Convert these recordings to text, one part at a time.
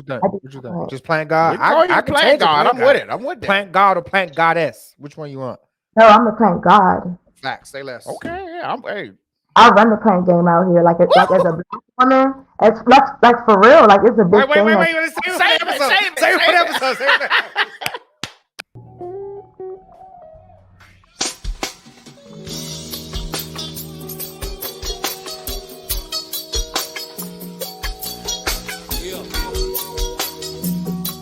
you think? I just What you think? can't. Just plant God. We call you I the can plant change it. god. Plant I'm with God. it. I'm with that. Plant God or plant goddess. Which one you want? No, I'm the plant God. Facts. Say less. Okay, yeah. Hey. I run the plant game out here. Like as a black woman, it's like for real. Like it's a Wait, big wait, thing. wait, Like wait. Save it for the Save it, episode. save it, Save it for save the it. episode. Save it.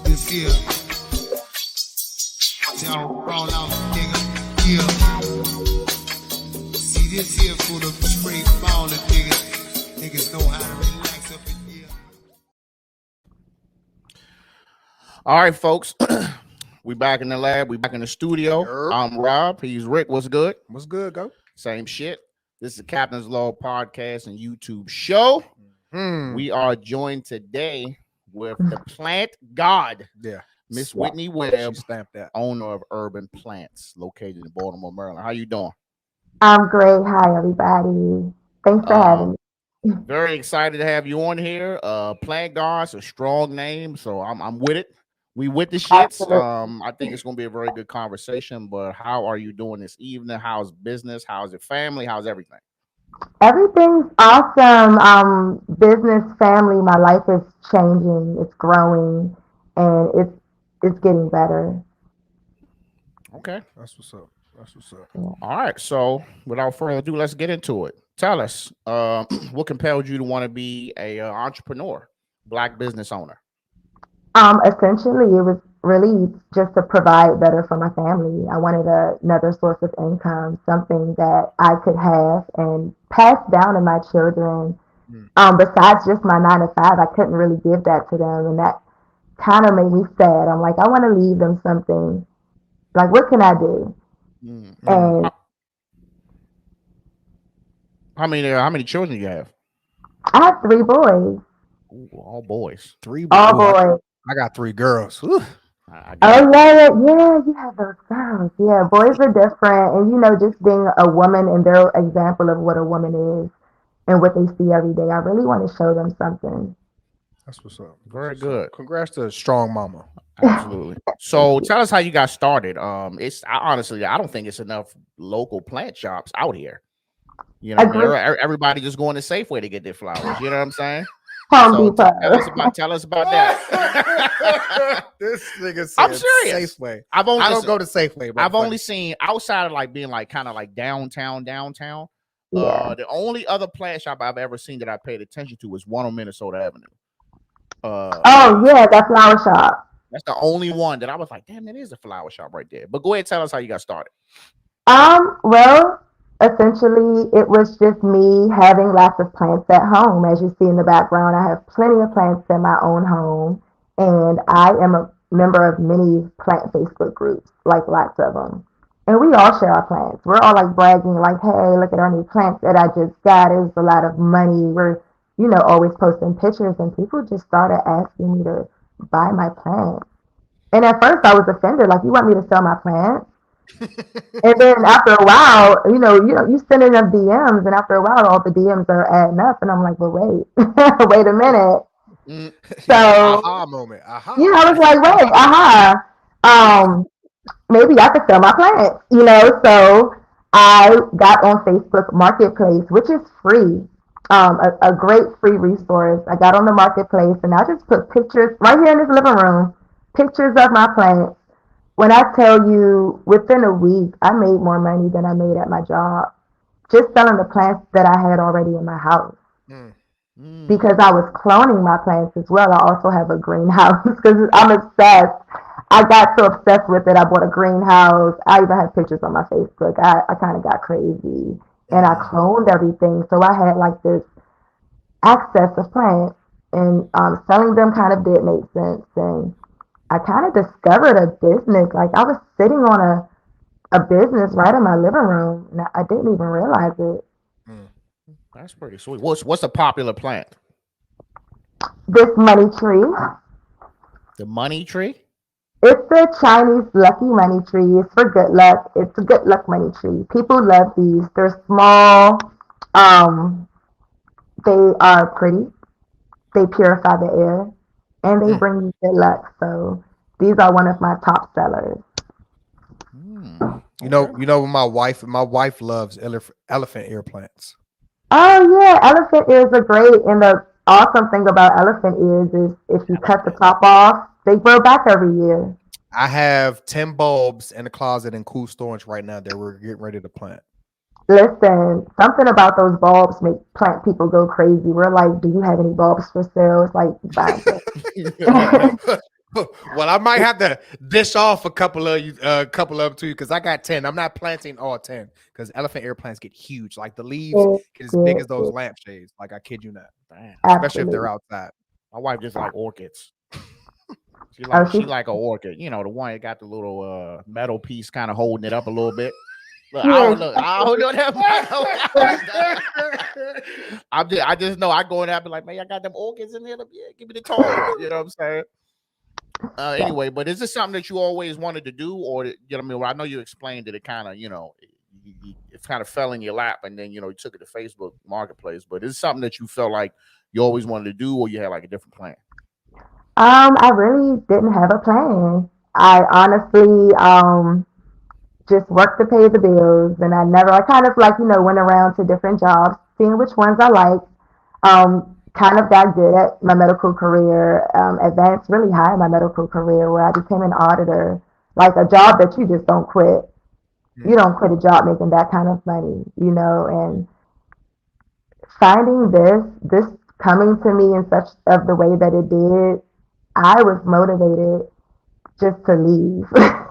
This here, y'all fall out, nigga. Yeah. See this here for the straight falling niggas. Niggas know how to relax up in here. All right, folks. We back in the lab. We back in the studio. Yerp. I'm Rob. He's Rick. What's good? What's good, go? Same shit. This is the Captain's Law podcast and YouTube show. We are joined today with the plant god, Yeah. Miss Whitney She Webb, stamped that. owner of Urban Plants, located in Baltimore, Maryland. How you doing? I'm great. Hi everybody. Thanks for having me. Very excited to have you on here. Plant God's a strong name, so I'm with it. We with the shits. Absolutely. I think it's gonna be a very good conversation. But how are you doing this evening? How's business? How's your family? How's everything? Everything's awesome. Business, family, my life is changing. It's growing, and it's getting better. Okay. That's what's up. That's what's up. All right. So without further ado, let's get into it. Tell us, what compelled you to want to be a entrepreneur, black business owner? Essentially, it was really just to provide better for my family. I wanted another source of income, something that I could have and pass down to my children. Besides just my 9 to 5, I couldn't really give that to them, and that kind of made me sad. I'm like, I want to leave them something. Like, what can I do? And How many children you have? I have 3 boys, Ooh, all boys. 3 all boys. boys. I got 3 girls. Whew. I got Oh yeah, you have those girls. Yeah, boys are different, and just being a woman and their example of what a woman is and what they see every day. I really want to show them something. That's what's up. Very That's what's good. up. Congrats to Strong Mama. Absolutely. So tell us how you got started. Honestly, I don't think it's enough local plant shops out here. You know, Agree. everybody just going to Safeway to get their flowers. You know what I'm saying? Home So Depot. tell us about that. This nigga said I'm serious. Safeway. I don't go to Safeway. Bro. I've only seen outside of like being like kind of like downtown. Yeah. The only other plant shop I've ever seen that I paid attention to was one on Minnesota Avenue. Oh yeah, that flower shop. That's the only one that I was like, damn, that is a flower shop right there. But go ahead, tell us how you got started. Well, essentially, it was just me having lots of plants at home. As you see in the background, I have plenty of plants in my own home, and I am a member of many plant Facebook groups, like lots of them. And we all share our plants. We're all like bragging, like, hey, look at our new plants that I just got. It was a lot of money. We're, always posting pictures, and people just started asking me to buy my plants. And at first I was offended, like, you want me to sell my plants? And then after a while, you sending them DMs, and after a while, all the DMs are adding up, and I'm like, well, wait, wait a minute. So, aha moment. Aha. I was like, wait, aha. Maybe I could sell my plants, So I got on Facebook Marketplace, which is free, a great free resource. I got on the Marketplace, and I just put pictures right here in this living room, pictures of my plants. When I tell you, within a week, I made more money than I made at my job, just selling the plants that I had already in my house. Because I was cloning my plants as well. I also have a greenhouse because I'm obsessed. I got so obsessed with it. I bought a greenhouse. I even had pictures on my Facebook. I kind of got crazy, and I cloned everything. So I had like this access of plants, and selling them kind of did make sense. And I kind of discovered a business. Like, I was sitting on a business right in my living room, and I didn't even realize it. That's pretty sweet. What's a popular plant? This money tree. The money tree? It's the Chinese lucky money tree. It's for good luck. It's a good luck money tree. People love these. They're small. They are pretty. They purify the air. and they Mm. bring you good luck. So these are one of my top sellers. You know, my wife loves elephant ear plants. Oh yeah, elephant ears are great. And the awesome thing about elephant ears is if you cut the top off, they grow back every year. I have 10 bulbs in the closet in cool storage right now that we're getting ready to plant. Listen, something about those bulbs make plant people go crazy. We're like, do you have any bulbs for sale? It's like, buy them. Well, I might have to dish off a couple of them to you because I got 10. I'm not planting all 10 because elephant ear plants get huge. Like the leaves get as big as those lampshades. Like I kid you not. Damn. Especially if they're outside. My wife just like orchids. She she like an orchid. You know, the one that got the little metal piece kind of holding it up a little bit. Look, Yeah. I don't know that. I just know I go in there and be like, man, I got them orchids in there. Yeah, give me the toy. You know what I'm saying? Anyway, but is this something that you always wanted to do, or you know what I mean? Well, I know you explained that it kind of, it kind of fell in your lap, and then you took it to Facebook Marketplace. But is it something that you felt like you always wanted to do, or you had like a different plan? I really didn't have a plan. I honestly just worked to pay the bills, and I kind of like went around to different jobs, seeing which ones I liked. Kind of got good at my medical career, advanced really high in my medical career, where I became an auditor, like a job that you just don't quit. You don't quit a job making that kind of money, and finding this coming to me in such of the way that it did, I was motivated just to leave.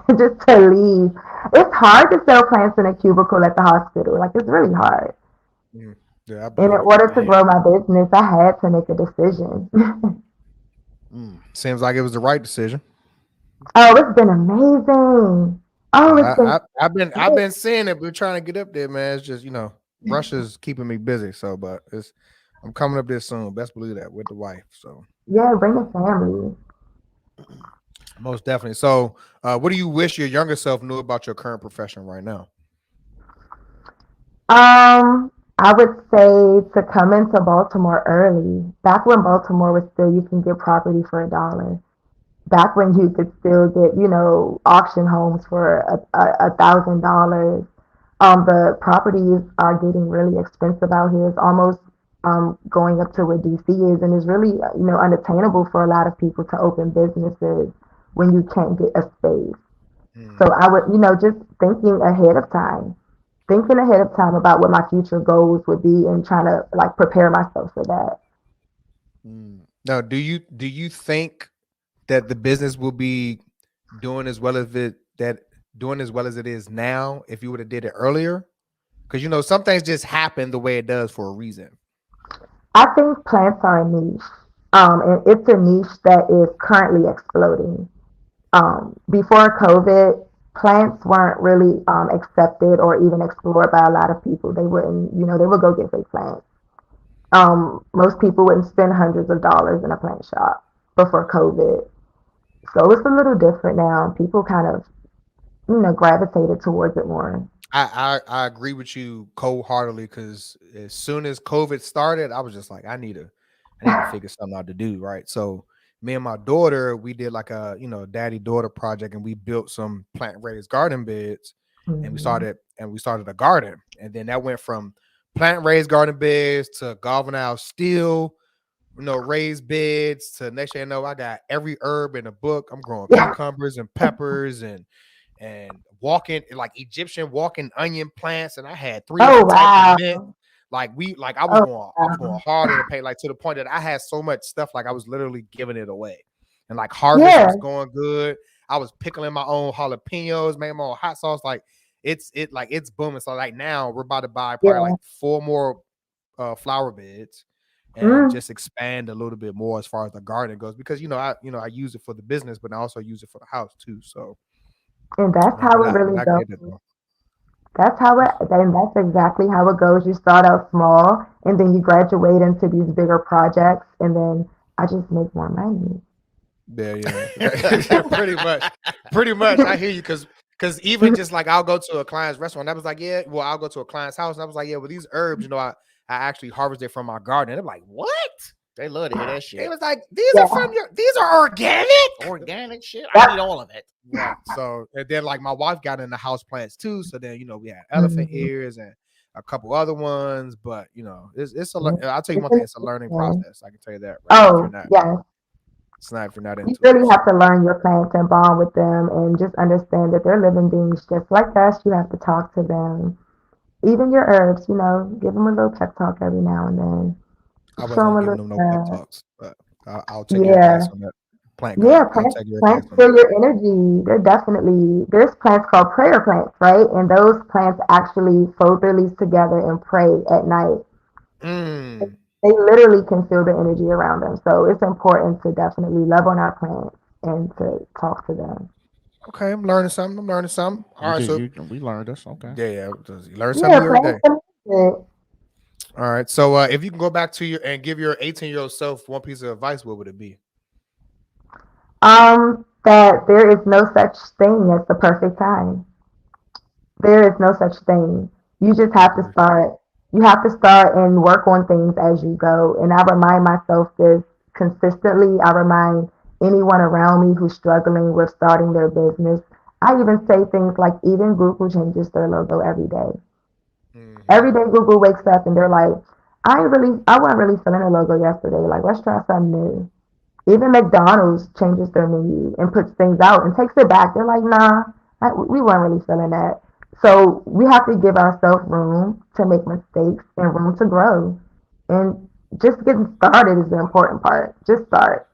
Just to leave. It's hard to sell plants in a cubicle at the hospital. Like, it's really hard. Yeah, And in order to grow my business, I had to make a decision. Seems like it was the right decision. Oh, it's been amazing. Oh, I've been seeing it, but trying to get up there, man. It's just Russia's keeping me busy. So, but I'm coming up there soon. Best believe that with the wife. So yeah, bring the family. most definitely. So, what do you wish your younger self knew about your current profession right now? I would say to come into Baltimore early. Back when Baltimore was still, you can get property for $1. Back when you could still get, auction homes for $1,000. The properties are getting really expensive out here. It's almost going up to where DC is, and it's really, unattainable for a lot of people to open businesses when you can't get a space. So I would, just thinking ahead of time about what my future goals would be and trying to like prepare myself for that. Now, do you think that the business will be doing as well as it is now if you would have did it earlier? Because some things just happen the way it does for a reason. I think plants are a niche, and it's a niche that is currently exploding. Before COVID, plants weren't really accepted or even explored by a lot of people. They wouldn't, they would go get fake plants. Most people wouldn't spend hundreds of dollars in a plant shop before COVID. So it's a little different now. People kind of, gravitated towards it more. I agree with you cold-heartedly because as soon as COVID started, I was just like, I need to figure something out to do, right? So me and my daughter, we did like a daddy-daughter project, and we built some plant-raised garden beds, and we started a garden, and then that went from plant-raised garden beds to galvanized steel, raised beds to next thing you know, I got every herb in the book. I'm growing cucumbers and peppers and walking like Egyptian walking onion plants, and I had 3 different types of mint. I was going hard in the paint, like to the point that I had so much stuff, like I was literally giving it away. And like harvest was going good. I was pickling my own jalapenos, making my own hot sauce. Like it's booming. So like now we're about to buy probably like 4 more flower beds and just expand a little bit more as far as the garden goes, because I use it for the business, but I also use it for the house too. So and that's how it really goes. And that's exactly how it goes. You start out small, and then you graduate into these bigger projects, and then I just make more money. Yeah. Pretty much. I hear you, because even just like I'll go to a client's restaurant. I was like, I'll go to a client's house, and I was like, well, these herbs, I actually harvested from my garden. And they're like, what? They love to hear that It shit. was like, these Yeah. are from these are organic. Organic shit. Yep. I need all of it. Right. So and then like my wife got into house plants too. So then we had elephant Mhm. ears and a couple other ones. But it's I'll tell you one thing, it's a learning process. I can tell you that right now. If you're Oh, not, yes. it's not if you're not You into it. really have So to learn your plants and bond with them and just understand that they're living beings just like us. You have to talk to them. Even your herbs, give them a little pep talk every now and then. I Show them wasn't a giving little them no pep love. talks, but I'll take your advice Yeah. on that. Plant Yeah, God, I'll plants take your advice plants on that. feel your energy. There's plants called prayer plants, right? And those plants actually fold their leaves together and pray at night. Mm. They literally can feel the energy around them. So it's important to definitely love on our plants and to talk to them. Okay, I'm learning something. I'm learning something. All right, so We learned this. Okay. yeah, you learn something Yeah, new every plants day. are good. All right, so if you can go back to your and give your 18-year-old self one piece of advice, what would it be? That there is no such thing as the perfect time. There is no such thing. You just I have to agree. start. You have to start and work on things as you go. And I remind myself this consistently. I remind anyone around me who's struggling with starting their business. I even say things like even Google changes their logo every day. Mm-hmm. Every day Google wakes up and they're like, I wasn't really feeling a logo yesterday. Like, let's try something new. Even McDonald's changes their menu and puts things out and takes it back. They're like, nah, we weren't really feeling that. So we have to give ourselves room to make mistakes and room to grow. And just getting started is the important part. Just start.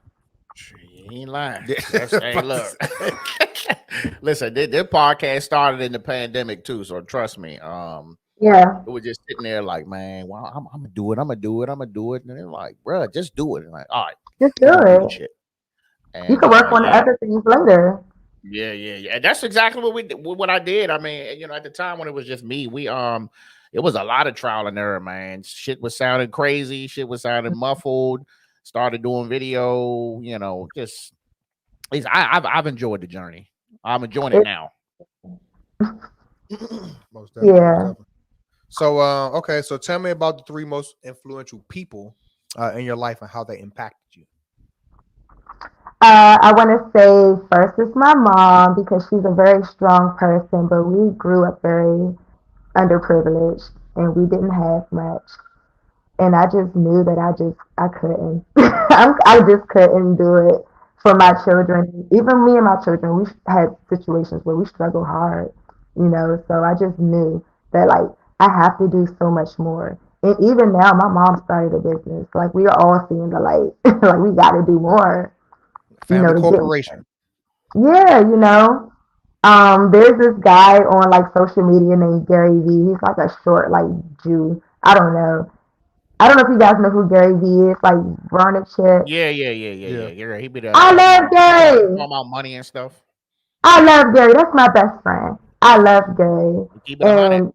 You ain't lying. Yeah. That's hey, look. Listen, this podcast started in the pandemic too, so trust me. Yeah, It was just sitting there like, man, well, I'm gonna do it. I'm gonna do it. I'm gonna do it. And they're like, bro, just do it. And like, all right, just do we're gonna do the it. shit. You And can work on the yeah, other things later. yeah. And that's exactly what I did. I mean, at the time when it was just me, it was a lot of trial and error, man. Shit was sounding crazy. Shit was sounding muffled. Started doing video. Just I've enjoyed the journey. I'm enjoying it It, now. Most definitely, most yeah. definitely. So, okay, so tell me about the three most influential people in your life and how they impacted you. I want to say first is my mom because she's a very strong person, but we grew up very underprivileged and we didn't have much. And I just knew that I couldn't. I just couldn't do it for my Right. children. Even me and my children, we had situations where we struggled hard. So I just knew that like I have to do so much more. And even now, my mom started a business. Like we are all seeing the light. Like we got to do more. Family To get corporation. yeah. There's this guy on like social media named Gary Vee. He's like a short like Jew. I don't know. I don't know if you guys know who Gary Vee is, like Vernon Chip. Yeah. Yeah. You're right. He be there I love talking Gary. about money and stuff. I love Gary. That's my best friend. I love Gary. You keep it 100. And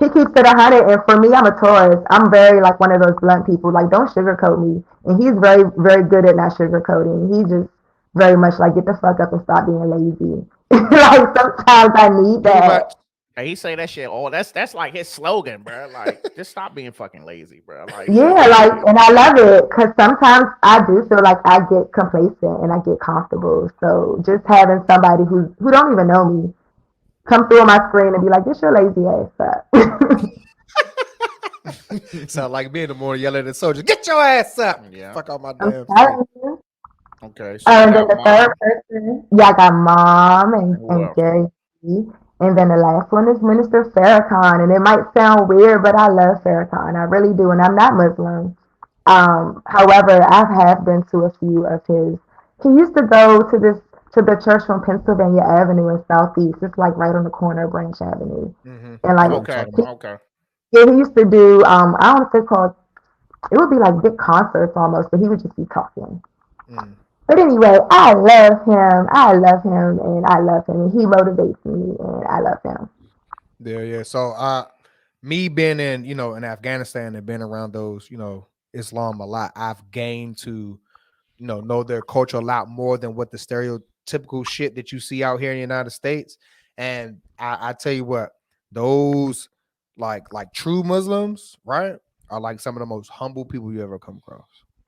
he keeps it 100. And for me, I'm a Taurus. I'm very like one of those blunt people. Like, don't sugarcoat me. And he's very, very good at not sugarcoating. He just very much like, get the fuck up and stop being lazy. Like, sometimes I need Pretty that. much. And he say that shit. Oh, that's like his slogan, bro. Like, just stop being fucking lazy, bro. Like, Yeah, like, and I love it because sometimes I do feel like I get complacent and I get comfortable. So just having somebody who don't even know me come through on my screen and be like, "Get your lazy ass up." Sound like me in the morning yelling at the soldiers, get your ass up. yeah. Fuck out my I'm damn face. telling you. Okay, so you And then got the third mom. person, yeah, I got mom Who and else? Gary Vee. And then the last one is Minister Farrakhan. And it might sound weird, but I love Farrakhan. I really do. And I'm not Muslim. However, I have been to a few of his. He used to go to the church on Pennsylvania Avenue in Southeast. It's like right on the corner of Branch Avenue. Mm-hmm. And I like know what you're Okay, talking he, about. okay. yeah, he used to do I don't know if it's called it would be like big concerts almost, but he would just be talking. Mm. But anyway, I love him. I love him and I love him and he motivates me and I love him. Yeah. So me being in, in Afghanistan and being around those, Islam a lot, I've gained to, know their culture a lot more than what the stereotypical shit that you see out here in the United States. And I tell you what, those like true Muslims, right, are like some of the most humble people you ever come across.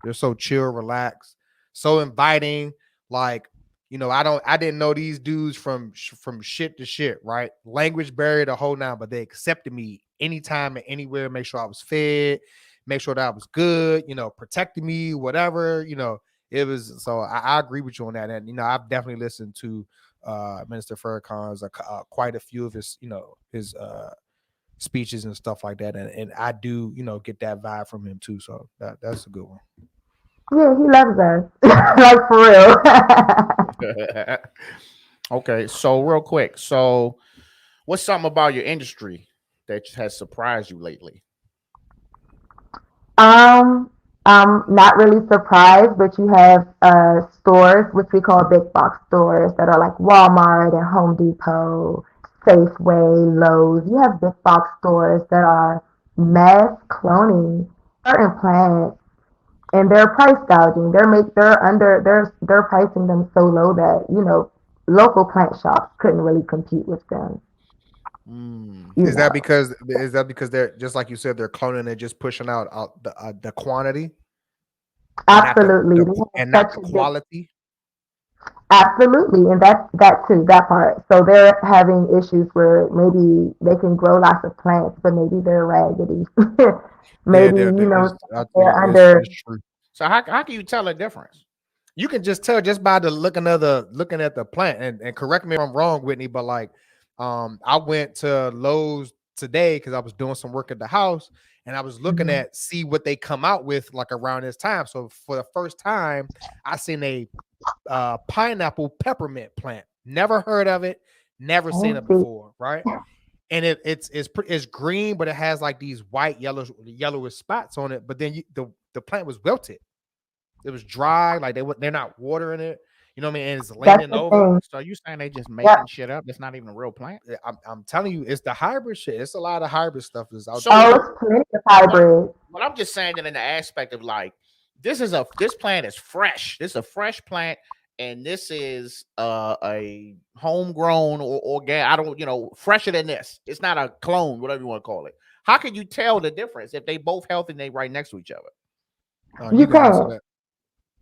They're so chill, relaxed, so inviting. Like, I didn't know these dudes from shit to shit, right? Language barrier the whole nine, but they accepted me anytime and anywhere. Make sure I was fed, make sure that I was good, protecting me, whatever, it was. So I agree with you on that. And, I've definitely listened to Minister Farrakhan's quite a few of his, his speeches and stuff like that. And I do, get that vibe from him too. So that's a good one. Yeah, he loves us. Like for real. Okay, so real quick. So what's something about your industry that has surprised you lately? I'm not really surprised, but you have stores, which we call big box stores, that are like Walmart and Home Depot, Safeway, Lowe's. You have big box stores that are mass cloning certain plants, and they're price gouging. They're pricing them so low that local plant shops couldn't really compete with them. Is that because they're, just like you said, they're cloning and just pushing out the quantity, Absolutely, and not the quality? Absolutely, and that too, that part. So they're having issues where maybe they can grow lots of plants, but maybe they're raggedy. Maybe they're under. It's true. So how can you tell the difference? You can just tell just by looking at the plant. And correct me if I'm wrong, Whitney, but like, I went to Lowe's today because I was doing some work at the house, and I was looking at see what they come out with like around this time. So for the first time, I seen a pineapple peppermint plant. Never heard of it, never seen it before, right? And it's green, but it has like these white yellowish spots on it. But then the plant was wilted. It was dry, like they're not watering it. You know what I mean? And it's leaning over. So you saying they just making shit up? It's not even a real plant. I'm telling you, it's the hybrid shit. It's a lot of hybrid stuff that's out there. It's plenty of hybrid. But I'm just saying that in the aspect of like, this plant is fresh. This is a fresh plant, and this is a homegrown or organic. I don't, fresher than this. It's not a clone, whatever you want to call it. How can you tell the difference if they both healthy and they right next to each other? You can't.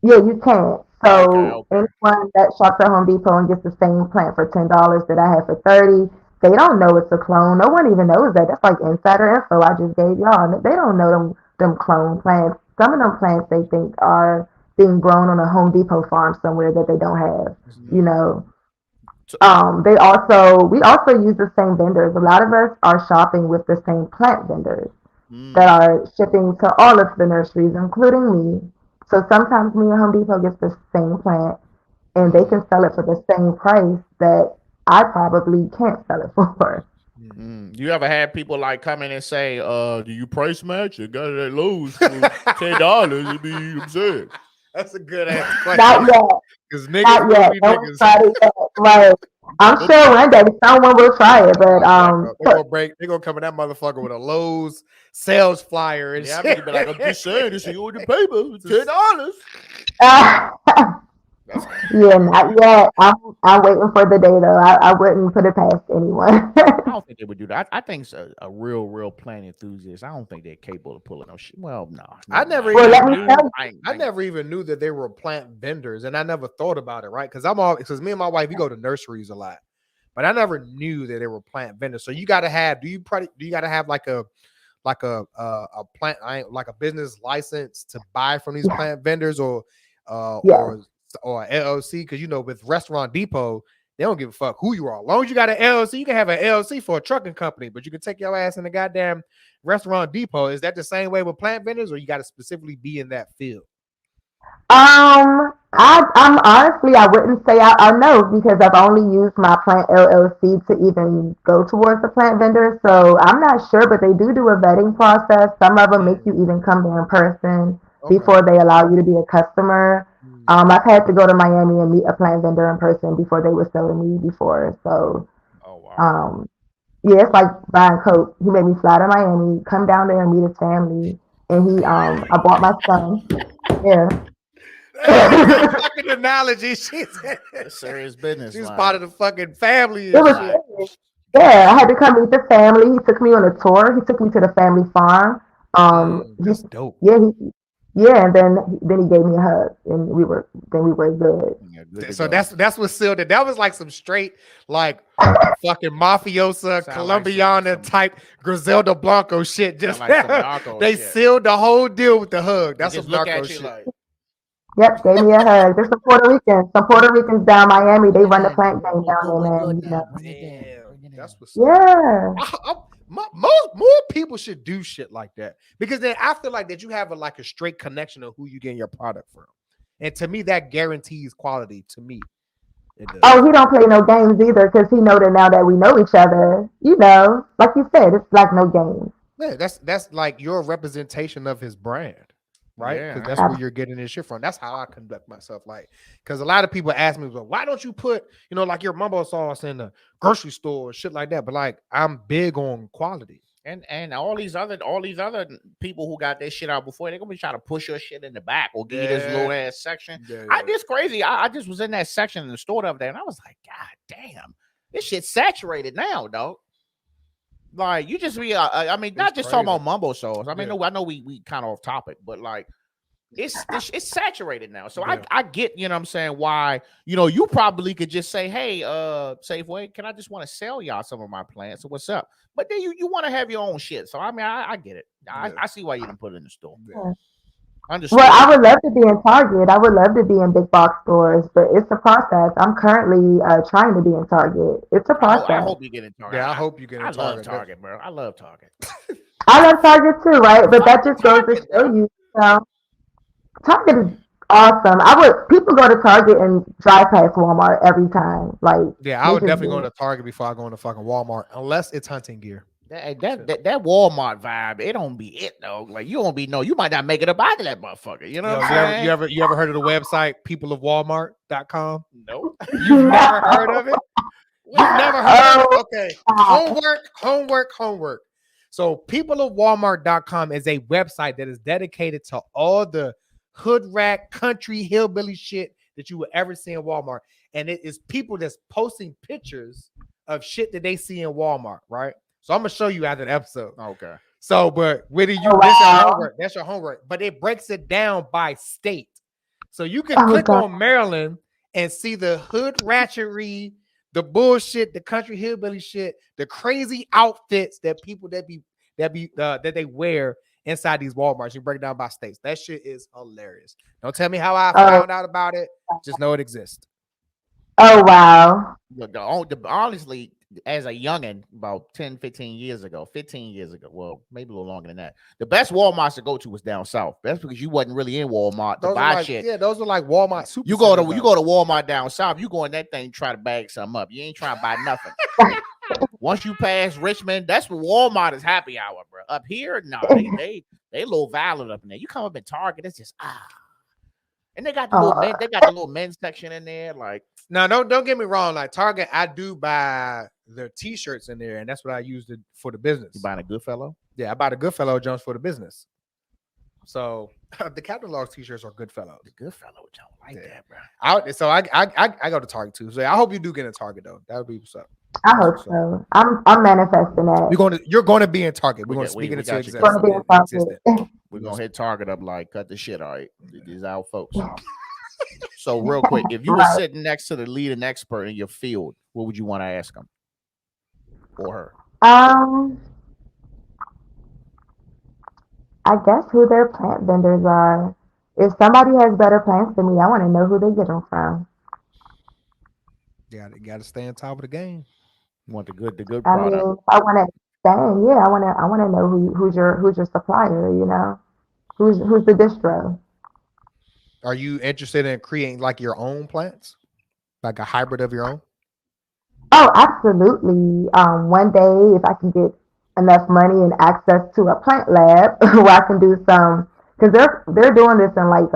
Yeah, you can't. So anyone that shops at Home Depot and gets the same plant for $10 that I have for $30, they don't know it's a clone. No one even knows that. That's like insider info I just gave y'all. They don't know them clone plants. Some of them plants they think are being grown on a Home Depot farm somewhere that they don't have. We also use the same vendors. A lot of us are shopping with the same plant vendors that are shipping to all of the nurseries, including me. So sometimes me and Home Depot gets the same plant, and they can sell it for the same price that I probably can't sell it for. You ever had people like come in and say, do you price match? You got it at Lowe's for $10. It'd be absurd. That's a good ass question. Not yet. Because niggas. Like, I'm sure one day someone will try it, but they're gonna come in that motherfucker with a Lowe's sales flyer and shit. I'm be like, I'm just saying, this is on the paper, $10. Yeah, not yet. I'm waiting for the day though. I wouldn't put it past anyone. I don't think they would do that. I think it's a real plant enthusiast. I don't think they're capable of pulling no shit. Well, no. I never even knew that they were plant vendors, and I never thought about it, right? Because me and my wife, we go to nurseries a lot, but I never knew that they were plant vendors. So you gotta have like a plant, like a business license to buy from these plant vendors or LLC, because with Restaurant Depot, they don't give a fuck who you are. As long as you got an LLC, you can have an LLC for a trucking company, but you can take your ass in the goddamn Restaurant Depot. Is that the same way with plant vendors, or you got to specifically be in that field? I'm honestly, I wouldn't say I know, because I've only used my plant LLC to even go towards the plant vendor. So I'm not sure, but they do a vetting process. Some of them make you even come there in person before they allow you to be a customer. I've had to go to Miami and meet a plant vendor in person before they would sell to me before. So, it's like buying Coke. He made me fly to Miami, come down there and meet his family, and I bought my son. Yeah. Fucking analogy. She said serious business. She's part of the fucking family. It was I had to come meet the family. He took me on a tour. He took me to the family farm. That's dope. Yeah, Yeah, and then he gave me a hug, and we were good. Yeah, good to So go. that's what sealed it. That was like some straight like fucking mafiosa Sound like Colombiana type Griselda Blanco shit. sound Just like some narco they shit. sealed the whole deal with the hug. They That's just some look narco at you shit. like, Yep, gave me a hug. There's some Puerto Ricans. Some Puerto Ricans down Miami. They bring it run the in. plant game down there, We're man. good You know. now. Bring it in. Damn, Bring it in. that's what's up. Yeah. More people should do shit like that because then I feel like that you have like a straight connection of who you getting your product from, and to me that guarantees quality. To me, it does. Oh, he don't play no games either because he know that now that we know each other, you know, like you said, it's like no games. Yeah, that's like your representation of his brand, right? Yeah, Because that's where you're getting this shit from. That's how I conduct myself. Like, because a lot of people ask me, well, why don't you put, like your mumbo sauce in the grocery store or shit like that? But like, I'm big on quality. and all these other people who got their shit out before, they're gonna be trying to push your shit in the back or give you this Yeah. little ass section. Yeah, I just crazy. I just was in that section in the store the other day, and I was like, God damn, this shit's saturated now, dog. Like you just be, I mean, not It's just talking crazy. about mumbo sauce. I mean, Yeah. no, I know we kind of off topic, but like it's saturated now. So Yeah. I get, you know what I'm saying, why, you probably could just say, hey, Safeway, can I just want to sell y'all some of my plants? So what's up? But then you want to have your own shit. So I mean, I get it. Yeah. I see why you didn't put it in the store. Yeah. Understood. Well, I would love to be in Target. I would love to be in big box stores, but it's a process. I'm currently trying to be in Target. It's a I process. hope you get in Target. Yeah, I hope you get in I love Target. Target, bro. I love Target. I love Target too, right? But that just goes to Target, show bro. you, Target is awesome. People go to Target and drive past Walmart every time. Like, Yeah, I they would just definitely do. go into Target before I go into fucking Walmart, unless it's hunting gear. That Walmart vibe, it don't be it though. Like you don't be you might not make it up out of that motherfucker. You know Yo, what I'm saying? you ever heard of the website peopleofwalmart.com? Nope. You've never heard of it? You've never heard of it? Okay. Wow. Homework. So peopleofwalmart.com is a website that is dedicated to all the hood rat, country, hillbilly shit that you will ever see in Walmart. And it is people that's posting pictures of shit that they see in Walmart, right? So I'm gonna show you after the episode. Okay. So, but whether you Oh, that's your wow. homework, that's your homework. But it breaks it down by state. So you can Oh, click God. on Maryland and see the hood ratchery, the bullshit, the country hillbilly shit, the crazy outfits that people that they wear inside these Walmarts. You break it down by states. That shit is hilarious. Don't tell me how I Oh, found out about it. Just know it exists. oh, wow. Honestly, as a youngin, about 10, 15 years ago, well, maybe a little longer than that, the best Walmarts to go to was down south. That's because you wasn't really in Walmart to Those are buy like, shit. yeah, those are like Walmart super. You go to Walmart down south, you go in that thing try to bag something up. You ain't trying to buy nothing. Once you pass Richmond, that's what Walmart is happy hour, bro. Up here, no, they a little violent up in there. You come up in Target, it's just and they got the little men's section in there. Like, now, don't get me wrong. Like Target, I do buy their t-shirts in there, and that's what I use for the business. you buying a Goodfellow? Yeah, I buy the Goodfellow jumps for the business. So the Captainslog's t-shirts are Goodfellows. The Goodfellow, which I don't like that, bro. I go to Target too. So I hope you do get in Target though. That would be what's up. I hope so. I'm manifesting that. You're going to be in Target. We're going to speak it into existence. Gonna be in Target. We're gonna hit Target up like cut the shit. All right, these our folks. So real quick, if you were sitting next to the leading expert in your field, what would you want to ask him or her? I guess who their plant vendors are. If somebody has better plants than me, I want to know who they get them from. Yeah, you got to stay on top of the game. You want the good I product. mean, I want to expand. Yeah, I want to know who's your supplier. You know, who's the distro. Are you interested in creating like your own plants, like a hybrid of your own? Oh, absolutely. One day, if I can get enough money and access to a plant lab where I can do some, because they're doing this in like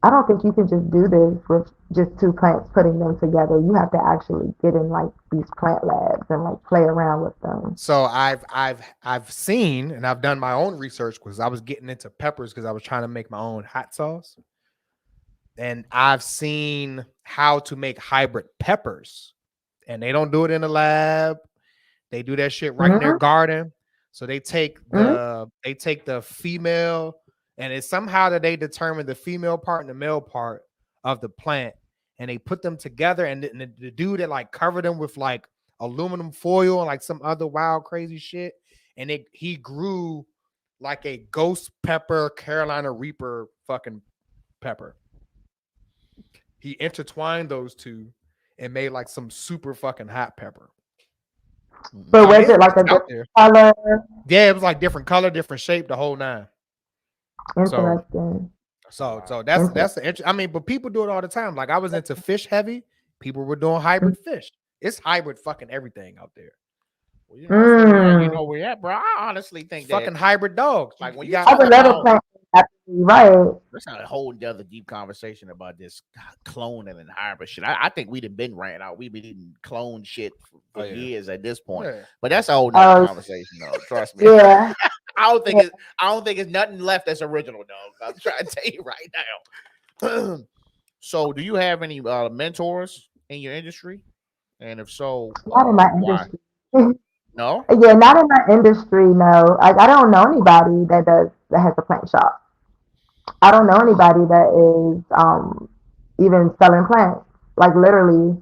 I don't think you can just do this with just two plants putting them together. You have to actually get in like these plant labs and like play around with them. So I've seen and I've done my own research because I was getting into peppers because I was trying to make my own hot sauce. And I've seen how to make hybrid peppers, and they don't do it in the lab. They do that shit right in their garden. So they take the female and it's somehow that they determined the female part and the male part of the plant, and they put them together, and the dude that like covered them with like aluminum foil and like some other wild crazy shit, and he grew like a ghost pepper, Carolina Reaper fucking pepper. He intertwined those two and made like some super fucking hot pepper. So was it like a different color? Yeah, it was like different color, different shape, the whole nine. Interesting. So that's the interest. I mean, but people do it all the time. Like I was into fish heavy. People were doing hybrid fish. It's hybrid fucking everything out there. Well, you know where you're at, bro. I honestly think it's fucking hybrid dogs. Like when you got, I would love a plant. Right. Let's have a whole other deep conversation about this cloning and hybrid shit. I think we'd have been ran out. We've been eating clone shit for years at this point. Yeah. But that's a whole nother conversation, though. Trust me. Yeah. I don't think it's nothing left that's original, dog. I'm trying to tell you right now. So, do you have any mentors in your industry? And if so, not in my industry. No. Yeah, not in my industry. No, I don't know anybody that has a plant shop. I don't know anybody that is even selling plants. Like literally,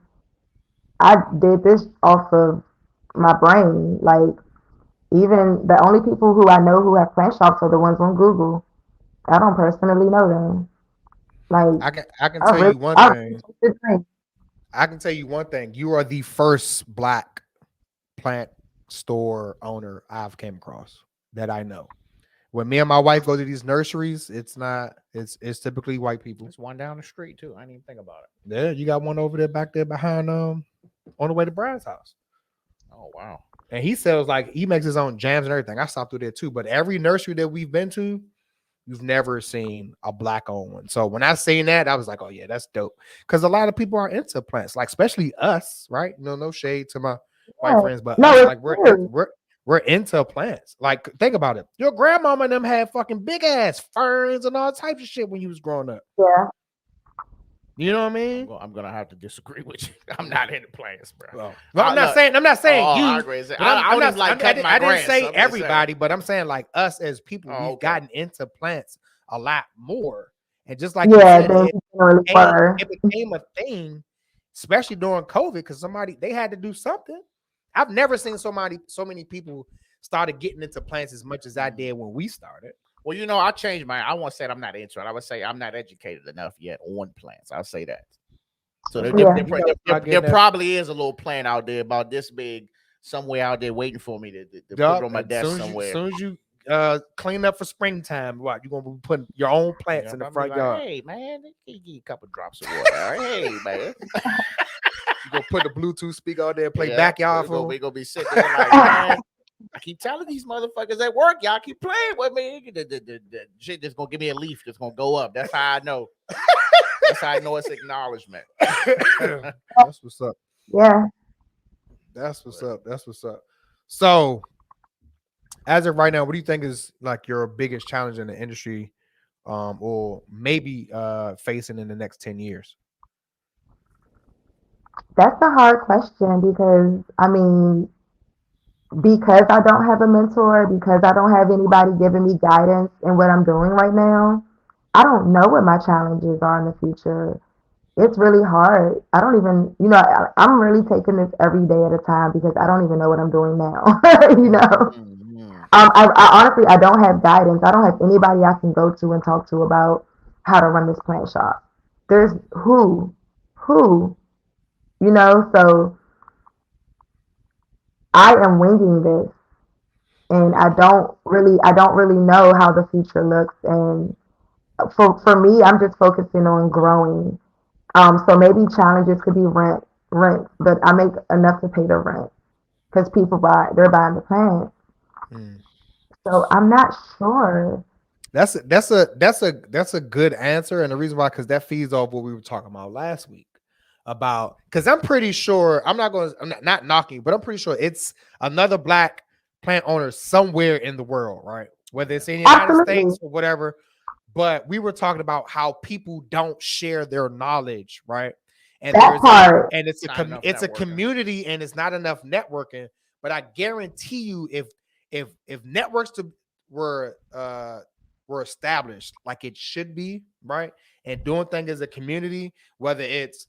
I did this off of my brain. Like even the only people who I know who have plant shops are the ones on Google. I don't personally know them. Like I can tell you one thing. I can tell you one thing. You are the first Black plant store owner I've came across that I know. When me and my wife go to these nurseries, it's typically white people. There's one down the street too. I didn't even think about it. Yeah, you got one over there back there behind on the way to Brad's house. Oh wow. And he sells he makes his own jams and everything. I stopped through there too. But every nursery that we've been to, you've never seen a Black owned one. So when I seen that, I was like, oh yeah, that's dope. Because a lot of people are into plants, like especially us, right? No shade to my white friends, but us, like we're into plants. Like, think about it. Your grandmama and them had fucking big ass ferns and all types of shit when you was growing up. Yeah. You know what I mean? Well, I'm gonna have to disagree with you. I'm not into plants, bro. Well, I'm not saying you. I didn't say everybody, but I'm saying like us as people, we've gotten into plants a lot more. And just like it became a thing, especially during COVID, because they had to do something. I've never seen so many people started getting into plants as much as I did when we started. Well, I changed I won't say I'm not into it. I would say I'm not educated enough yet on plants. I'll say that. So there probably is a little plant out there about this big somewhere out there waiting for me to put it on my desk somewhere. As soon as you clean up for springtime, you're gonna be putting your own plants in the front yard. Hey man, give you a couple drops of water. Hey man. You gonna put the Bluetooth speaker out there and play backyard for? We're gonna be sitting there like, man, I keep telling these motherfuckers at work, y'all keep playing with me. The shit just gonna give me a leaf that's gonna go up. That's how I know. That's how I know it's acknowledgement. That's what's up. Yeah. That's what's up. So, as of right now, what do you think is like your biggest challenge in the industry, or maybe facing in the next 10 years? That's a hard question because I don't have a mentor, because I don't have anybody giving me guidance in what I'm doing right now, I don't know what my challenges are in the future. It's really hard. I don't even, I'm really taking this every day at a time because I don't even know what I'm doing now. I honestly, I don't have guidance. I don't have anybody I can go to and talk to about how to run this plant shop. There's who, so I am winging this, and I don't really know how the future looks. And for me, I'm just focusing on growing. So maybe challenges could be rent, but I make enough to pay the rent because they're buying the plants. So I'm not sure. That's a good answer, and the reason why, because that feeds off what we were talking about last week. Because I'm pretty sure, I'm not knocking, but I'm pretty sure it's another Black plant owner somewhere in the world, right? Whether it's in the United States or whatever. But we were talking about how people don't share their knowledge, right? And it's a community, and it's not enough networking. But I guarantee you, if networks were were established like it should be, right? And doing things as a community, whether it's,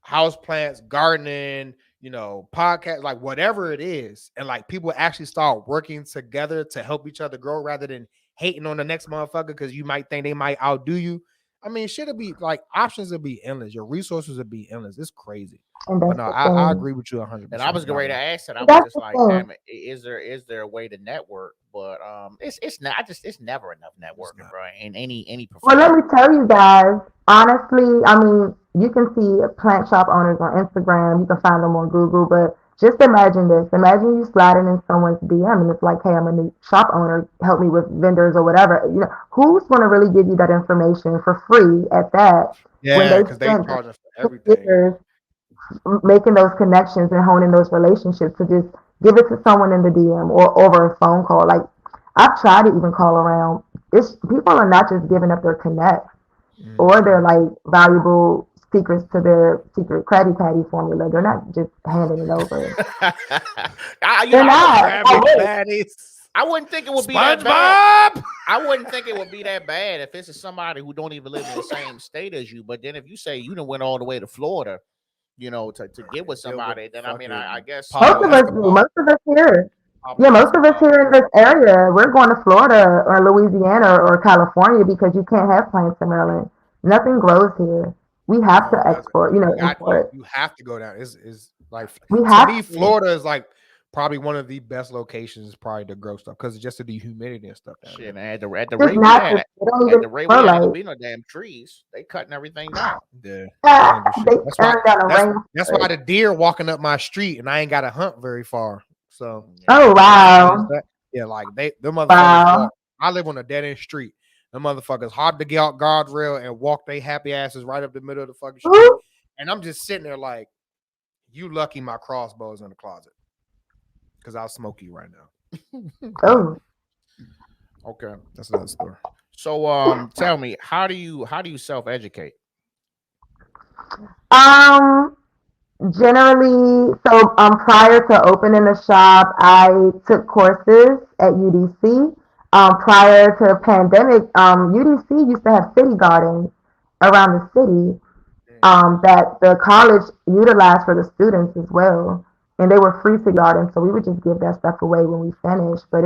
house plants, gardening, podcast, like whatever it is, and like people actually start working together to help each other grow rather than hating on the next motherfucker because you might think they might outdo you. I mean, shit'll be like options will be endless. Your resources will be endless. It's crazy. And But that's no, the I thing. agree with you 100%. And I was going to ask that. I was That's just the like, thing. damn, is there a way to network? But it's not. It's never enough networking, bro. In any Well, let profession. me tell you guys, honestly, I mean, you can see plant shop owners on Instagram. You can find them on Google. But just imagine this. Imagine you sliding in someone's DM and it's like, hey, I'm a new shop owner. Help me with vendors or whatever. Who's going to really give you that information for free at that? When Yeah, they because they spent charge us for 2 everything. years making those connections and honing those relationships to just give it to someone in the DM or over a phone call. Like, I've tried to even call around. People are not just giving up their connects or their like valuable secrets to their secret Krabby Patty formula. They're not just handing it over. They're not. I wouldn't think it would be that bad. SpongeBob. I wouldn't think it would be that bad if this is somebody who don't even live in the same state as you. But then if you say you done went all the way to Florida, to get with somebody, then I mean, I guess Most of us here. Yeah, most of us here in this area, we're going to Florida or Louisiana or California because you can't have plants in Maryland. Nothing grows here. We have to export, import. You have to go down. Is like We to have me, to. Florida is like probably one of the best locations probably to grow stuff because just of the humidity and stuff. Shit, man, at the rate It's we not had, just, they don't at even the rate we grow had, like. there'll be no damn trees. They cutting everything down. Yeah, They that's why. turn down a rain. That's why the deer walking up my street and I ain't got to hunt very far. So Oh wow! yeah, like the motherfuckers Wow. walk. I live on a dead end street. The motherfuckers hard to get out guardrail and walk they happy asses right up the middle of the fucking street. Ooh. And I'm just sitting there like, you lucky my crossbow's in the closet. Because I'll smoke you right now. Oh. Okay, that's another story. So tell me, how do you self-educate? Generally, so prior to opening the shop, I took courses at UDC. Prior to pandemic, UDC used to have city gardens around the city that the college utilized for the students as well, and they were free city gardens. So we would just give that stuff away when we finished. But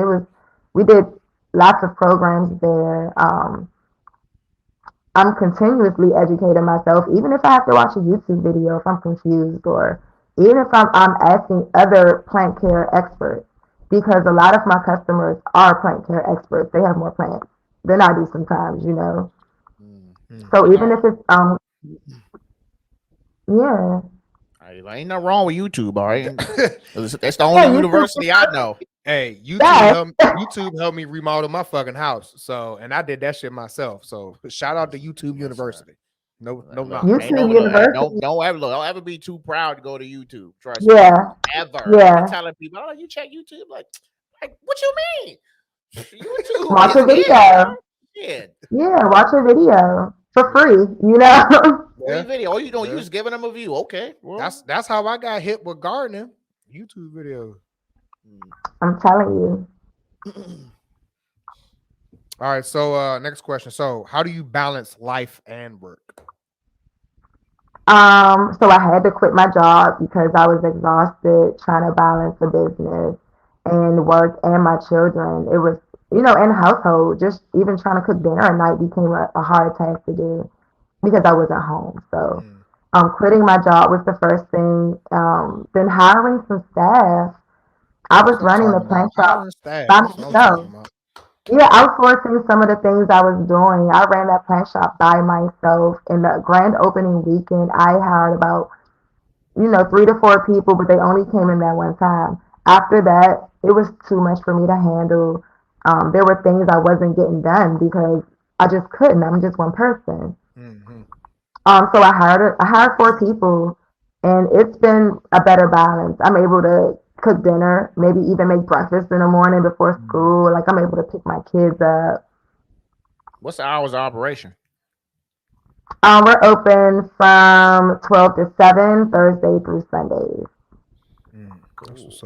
we did lots of programs there. I'm continuously educating myself, even if I have to watch a YouTube video if I'm confused, or even if I'm asking other plant care experts, because a lot of my customers are plant care experts. They have more plants than I do sometimes, So even if it's yeah. Ain't nothing wrong with YouTube, all right? That's the only university I know. Hey, YouTube helped me remodel my fucking house. So, and I did that shit myself. So, shout out to YouTube University. No, YouTube University. Don't ever be too proud to go to YouTube. Trust me. Ever. I'm telling people, you check YouTube, like what you mean? YouTube. Watch a video. Yeah, watch a video for free. Free video. All you doing? You just giving them a view. Okay. Well, that's how I got hit with gardening. YouTube videos. I'm telling you. All right. So next question. So how do you balance life and work? So I had to quit my job because I was exhausted trying to balance the business and work and my children. It was, in household, just even trying to cook dinner at night became a hard task to do because I wasn't home. So quitting my job was the first thing. Then hiring some staff. I was running the plant shop by myself. Yeah, outsourcing some of the things I was doing. I ran that plant shop by myself. In the grand opening weekend, I hired about, 3 to 4 people, but they only came in that one time. After that, it was too much for me to handle. There were things I wasn't getting done because I just couldn't. I'm just one person. So I hired 4 people, and it's been a better balance. I'm able to cook dinner, maybe even make breakfast in the morning before school. Like, I'm able to pick my kids up. What's the hours of operation? We're open from 12 to 7, Thursday through Sundays. That's what's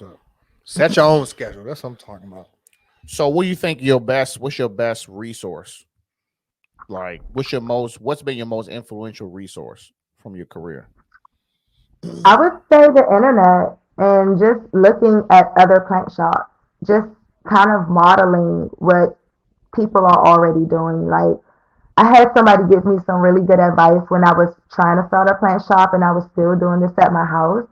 up. Set your own schedule. That's what I'm talking about. So what do you think what's your best resource? Like what's been your most influential resource from your career? I would say the internet and just looking at other plant shops, just kind of modeling what people are already doing. Like I had somebody give me some really good advice when I was trying to start a plant shop and I was still doing this at my house.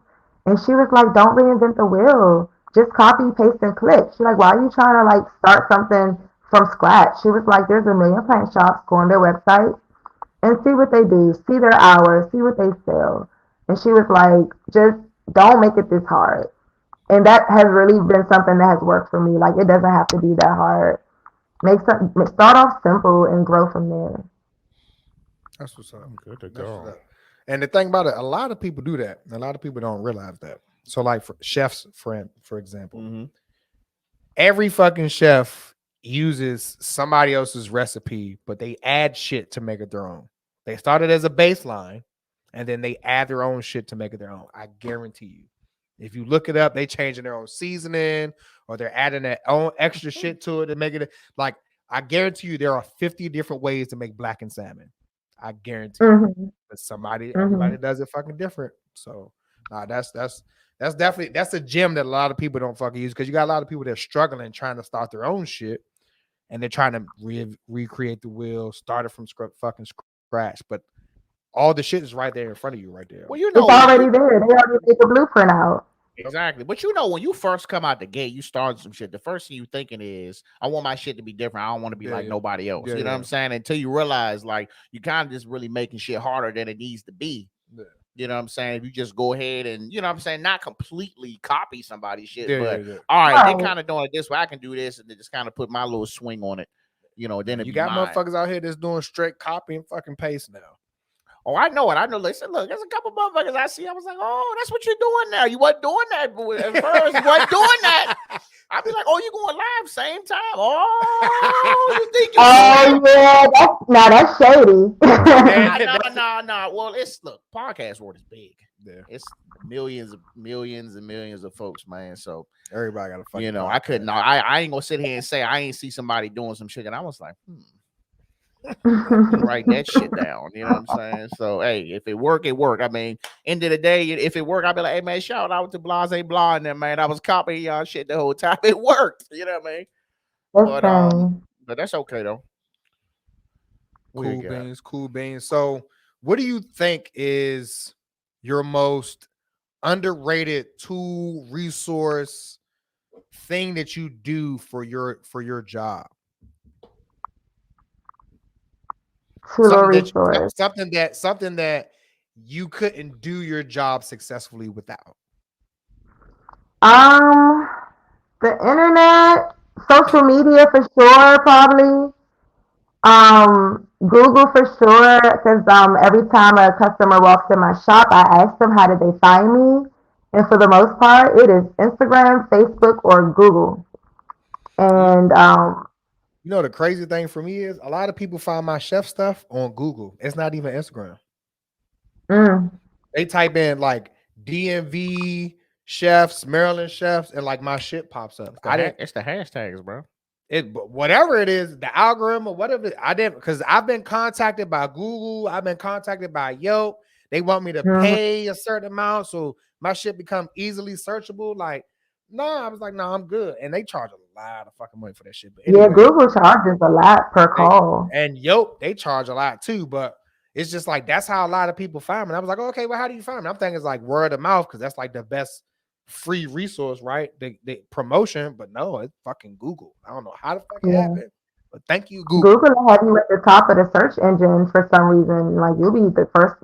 And she was like, don't reinvent the wheel. Just copy, paste, and click. She's like, why are you trying to like start something from scratch? She was like, there's a million plant shops. Go on their website and see what they do, see their hours, see what they sell. And she was like, just don't make it this hard. And that has really been something that has worked for me. Like it doesn't have to be that hard. Start off simple and grow from there. That's what's up. I'm good to That's what's go. up. And the thing about it, a lot of people do that. A lot of people don't realize that. So, like for chefs, for example, Mhm. every fucking chef uses somebody else's recipe, but they add shit to make it their own. They started as a baseline, and then they add their own shit to make it their own. I guarantee you. If you look it up, they changing their own seasoning or they're adding their own extra shit to it to make it like I guarantee you there are 50 different ways to make blackened salmon. I guarantee you. Mm-hmm. But everybody Mm-hmm. does it fucking different. So that's definitely that's a gem that a lot of people don't fucking use because you got a lot of people that are struggling trying to start their own shit and they're trying to recreate the wheel, start it from fucking scratch. But all the shit is right there in front of you, right there. Well, you It's know, already there. They already take a blueprint out. exactly. But you know, when you first come out the gate, you start some shit. The first thing you thinking is, I want my shit to be different. I don't want to be like nobody else. Yeah, You know what I'm saying? Until you realize, like, you kind of just really making shit harder than it needs to be. Yeah. You know what I'm saying? If you just go ahead and, you know what I'm saying, not completely copy somebody's shit, Yeah, but yeah. all right, Right. they kind of doing it this way. I can do this and then just kind of put my little swing on it. You know, then You it be got mine. motherfuckers out here that's doing straight copy and fucking paste now. Oh, I know it. I know. Listen, look, there's a couple motherfuckers I see. I was like, oh, that's what you're doing now. You wasn't doing that at first. You wasn't doing that. I'd be like, oh, you going live same time? Oh, you think you? Oh yeah, that's shady. No. Well, look, podcast world is big. Yeah. It's millions and millions of folks, man. So everybody got a fucking. You know, I couldn't. I ain't gonna sit here and say I ain't see somebody doing some shit, and I was like, write that shit down. You know what I'm saying? So hey, if it work, it work. I mean, end of the day, if it work, I'll be like, hey man, shout out to Blase Blah and them, man. I was copying y'all shit the whole time. It worked. You know what I mean? But that's okay though. Cool beans. So what do you think is your most underrated tool, resource, thing that you do for your job? Something that you couldn't do your job successfully without. The internet, social media for sure, probably. Google for sure, because every time a customer walks in my shop, I ask them how did they find me, and for the most part, it is Instagram, Facebook, or Google. And you know the crazy thing for me is a lot of people find my chef stuff on Google. It's not even Instagram. They type in like DMV chefs, Maryland chefs, and like my shit pops up. It's the hashtags, bro. Whatever it is, the algorithm or whatever. I didn't because I've been contacted by Google. I've been contacted by Yelp. They want me to pay a certain amount so my shit become easily searchable. Like, no, I was like, no, I'm good. And they charge a lot of fucking money for that shit. But anyway, yeah, Google charges a lot per call. And Yelp, they charge a lot too. But it's just like that's how a lot of people find me. And I was like, okay, well, how do you find me? I'm thinking it's like word of mouth because that's like the best free resource, right? The promotion, but no, it's fucking Google. I don't know how the fuck it happened, but thank you, Google. Google will have you at the top of the search engine for some reason. Like you'll be the first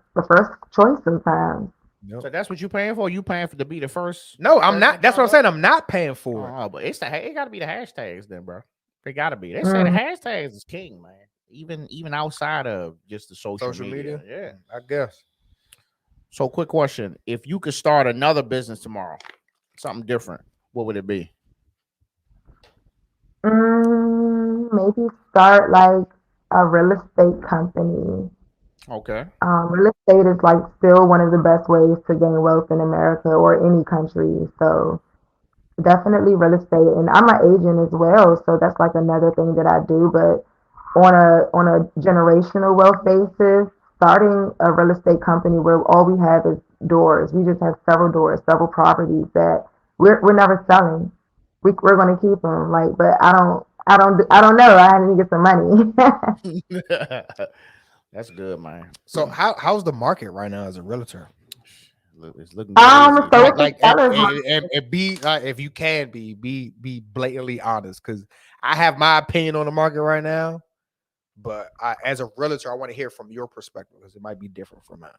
choice sometimes. Yep. So that's what you're paying for? You paying for to be the first? No, I'm not. That's what I'm saying. I'm not paying for it. Oh, but it got to be the hashtags then, bro. They got to be. They say the hashtags is king, man. Even outside of just the social media. Yeah, I guess. So, quick question: if you could start another business tomorrow, something different, what would it be? Maybe start like a real estate company. Okay. Real estate is like still one of the best ways to gain wealth in America or any country. So definitely real estate, and I'm an agent as well, so that's like another thing that I do. But on a generational wealth basis, starting a real estate company where all we have is doors. We just have several doors, several properties that we're never selling. We're going to keep them. Like, but I don't know. I need to get some money. That's good, man. So how's the market right now as a realtor? It's looking crazy. So Like it's a like seller's market. and be if you can be blatantly honest, because I have my opinion on the market right now, but as a realtor, I want to hear from your perspective because it might be different from mine.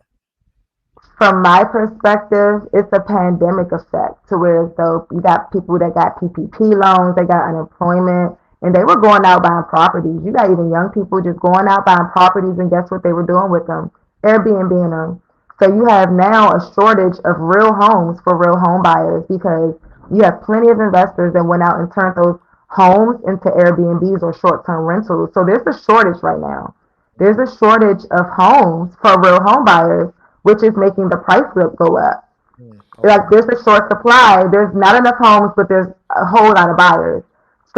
From my perspective, it's a pandemic effect to where as though you got people that got PPP loans, they got unemployment, and they were going out buying properties. You got even young people just going out buying properties, and guess what they were doing with them? Airbnb them. So you have now a shortage of real homes for real home buyers because you have plenty of investors that went out and turned those homes into Airbnbs or short-term rentals. So there's a shortage right now. There's a shortage of homes for real home buyers, which is making the price go up. Okay. Like there's a short supply. There's not enough homes, but there's a whole lot of buyers.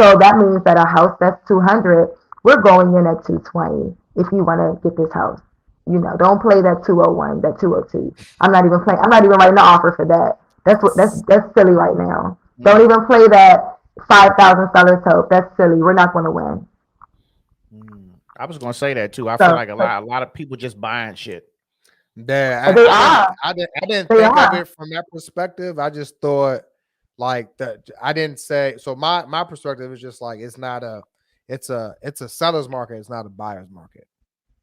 So that means that a house that's 200, we're going in at 220 if you want to get this house. Don't play that 201, that 202. I'm not even playing. I'm not even writing the offer for that. That's silly right now. Don't even play that 5,000 sellers hope. That's silly. We're not going to win. I was gonna say that too. I So feel like a lot of people just buying shit. Yeah, they are. I didn't They think of are. it from that perspective. I just thought like that. I didn't say so. My perspective is just like it's a seller's market. It's not a buyer's market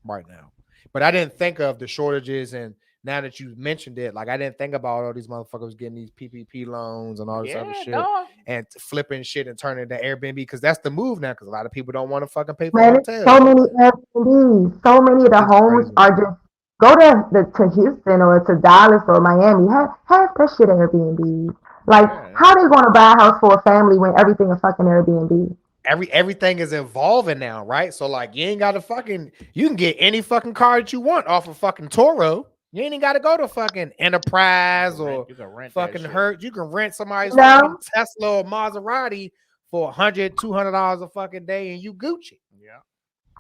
right now. But I didn't think of the shortages, and now that you mentioned it, like I didn't think about all these motherfuckers getting these PPP loans and all this other Yeah, shit dog. and flipping shit and turning it to Airbnb because that's the move now. Because a lot of people don't want to fucking pay for Man, it's hotels. so many Airbnbs. So many of the It's homes crazy. are just go to Houston or to Dallas or Miami. Have that shit Airbnbs. Like, Yeah. how they going to buy a house for a family when everything is fucking Airbnb? Everything is evolving now, right? So like you ain't got to you can get any fucking car that you want off of fucking Toro. You ain't got to go to fucking Enterprise or You can rent that fucking shit. Hertz. You can rent somebody's No, fucking Tesla or Maserati for $100, $200 a fucking day, and you Gucci. Yeah.